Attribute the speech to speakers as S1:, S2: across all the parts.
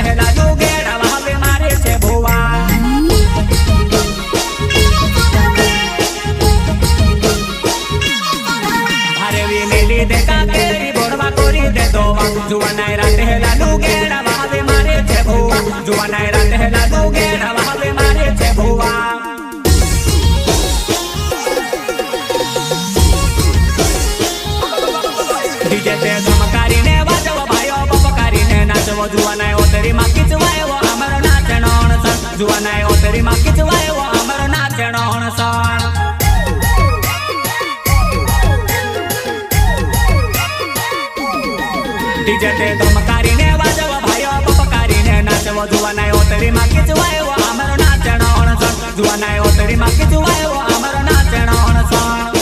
S1: राते लालू गेड़ा भावे मारे छे भुवा भारेवी मेली देखा केरी बोड़वा कोरी दे दोवा जुवानाई राते लालू गेड़ा भावे मारे छे भुवा जुवानाई राते लालू गेड़ा भावे मारे छे भुवा डीजे ते धमकारी ने वाजव भायो बपकारी ने नाचव जुवानाई ओतरी मा किचवायो अमर नाचनो हणसन जुवानाई ओतरी मा किचवायो अमर नाचनो हणसन डीजे ते धमकारी ने वाजव भायो बपकारी ने नाचव जुवानाई ओतरी मा किचवायो अमर नाचनो हणसन जुवानाई ओतरी मा किचवायो अमर नाचनो हणसन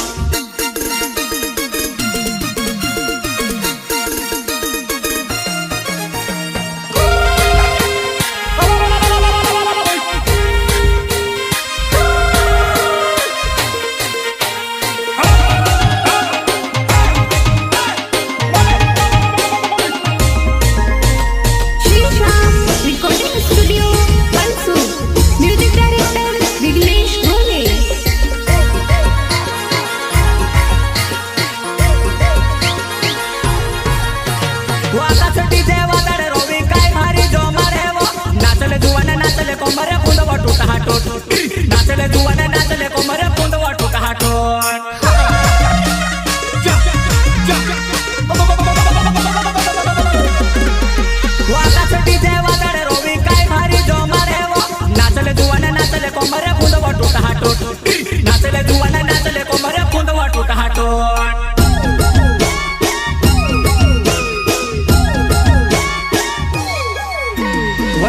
S1: नाचले कोमरे पुंदवा टूटा हाटोट नाचले जुवाने नाचले कोमरे पुंदवा टूटा हाटोट वाला छटी देवा दडे रोवी काय भारी जो मारे वो नाचले जुवाने नाचले कोमरे पुंदवा टूटा हाटोट नाचले जुवाने नाचले कोमरे पुंदवा टूटा हाटोट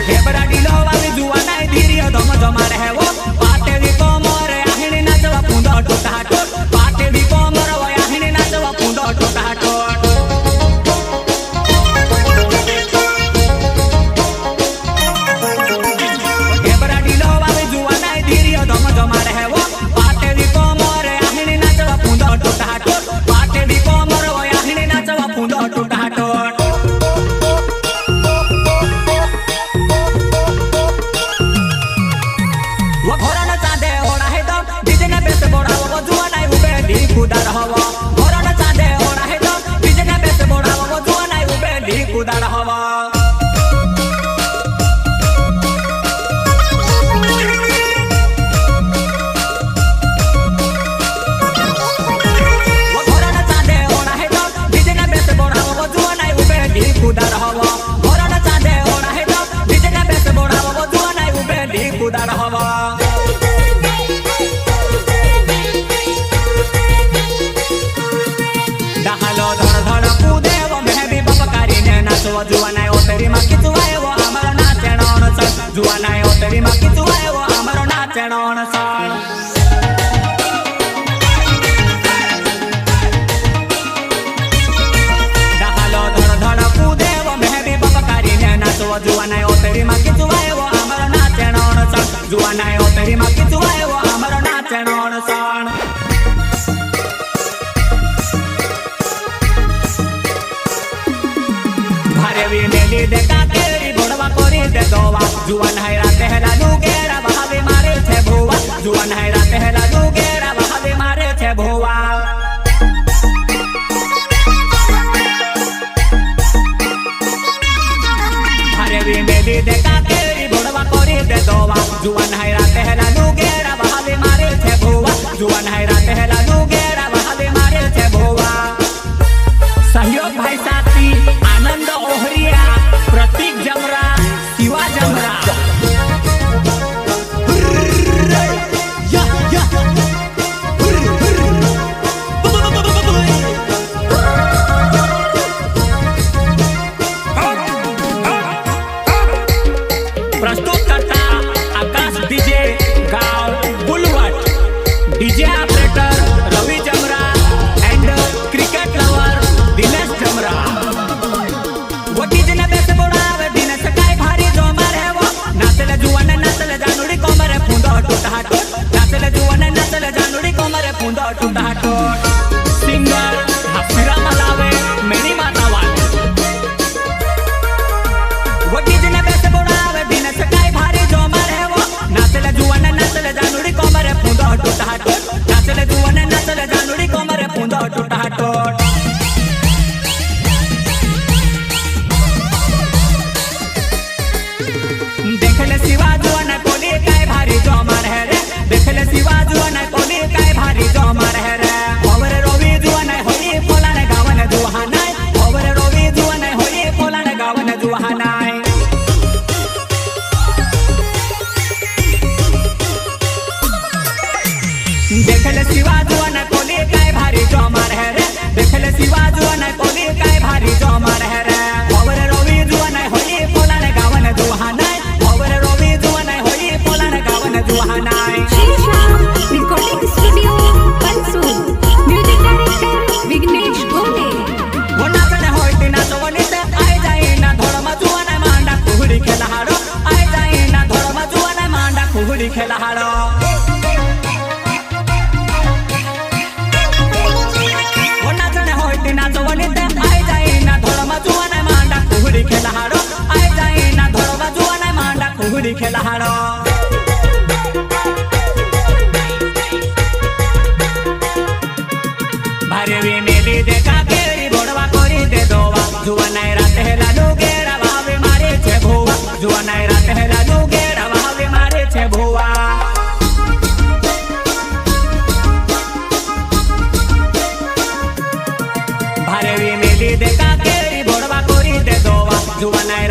S1: ढेबरा डीलो वाली जुवानाई धीरियो धम धमा रहे वो पाटे भी कोमरे आहिनी नाचवा पुंदो टूटा हाटोट पाटे भी कोमरे वो आहिनी नाचवा पुंदो टूटा हाटोट ढेबरा डीलो वाली जुवानाई धीरियो धम धमा रहे वो पाटे भी कोमरे आहिनी नाचवा पुंदो टूटा हाटोट पाटे भी कोमरे वो आहिनी नाचवा पुंदो टूटा हाटोट कुदार हवा घोरण चांदे ओड़ा है तो डीजे ने बेस बोड़ावा वो जुवानाई उबे ली कुदार हवा वो घोरण चांदे ओड़ा है तो डीजे ने बेस बोड़ावा वो जुवानाई उबे ली कुदार हवा घोरण चांदे ओड़ा है तो डीजे ने बेस बोड़ावा वो जुवानाई उबे ली कुदार हवा जुवानाई ओतरी मा किचवायो अमर नाचनो हणसन जुवानाई ओतरी मा किचवायो अमर नाचनो हणसन डालो धड़ धड़ कूदे वो मेहबी बपकारी ने नाचो जुवानाई ओतरी मा किचवायो अमर नाचनो हणसन जुवानाई ओतरी मा किचवायो अमर नाचनो हणसन भारेवी मेली देखा केरी बोड़वा कोरी दे दोवा जुवानाई राते लालू गेड़ा भावे मारे छे भुवा जुवानाई राते लालू गेड़ा भावे मारे छे भुवा भारेवी मेली देखा केरी बोड़वा कोरी दे दोवा जुवानाई राते लालू गेड़ा भावे मारे छे भुवा जुवानाई राते लालू गेड़ा भावे मारे छे भुवा सहयोग भाई साथी आनंद ओहरिया प्रतीक जमरा शिवा जमरा प्रस्तुत करता आकाश डीजे गाँव बुलवट डीजे ऑपरेटर रवि जमरा एंड क्रिकेट लवर दिनेश जमरा वो डीजे ने बेस बोड़ावे दिनेश काय भारी जो मारे वो नाचले जुवाने नाचले जानुड़ी कोमरे पुंदो टूटा हाटोट नाचले जुवाने नाचले जानुड़ी कोमरे पुंदो टूटा हाटोट सिंगर हफिरा मलावे मेरी माता वाले वो डीजे ने बेस खेला हाड़ो वो नाचने होती नाचवणी ते आई जाई ना धोळ मजुआ नाही मांडा कुहडी खेला हाड़ो आई जाई ना धोळ मजुआ नाही मांडा कुहडी खेला हाड़ो भारेवी मेली देखा केरी बोडवा कोरी दे दोवा जुआ नाही राते लाडू गेड़ा भावे मारे छे भुवा जुआ नाही राते लाडू गेड़ा भावे मारे छे भुवा भारेवी मेली देखा केरी बोडवा कोरी दे दोवा जुआ नाही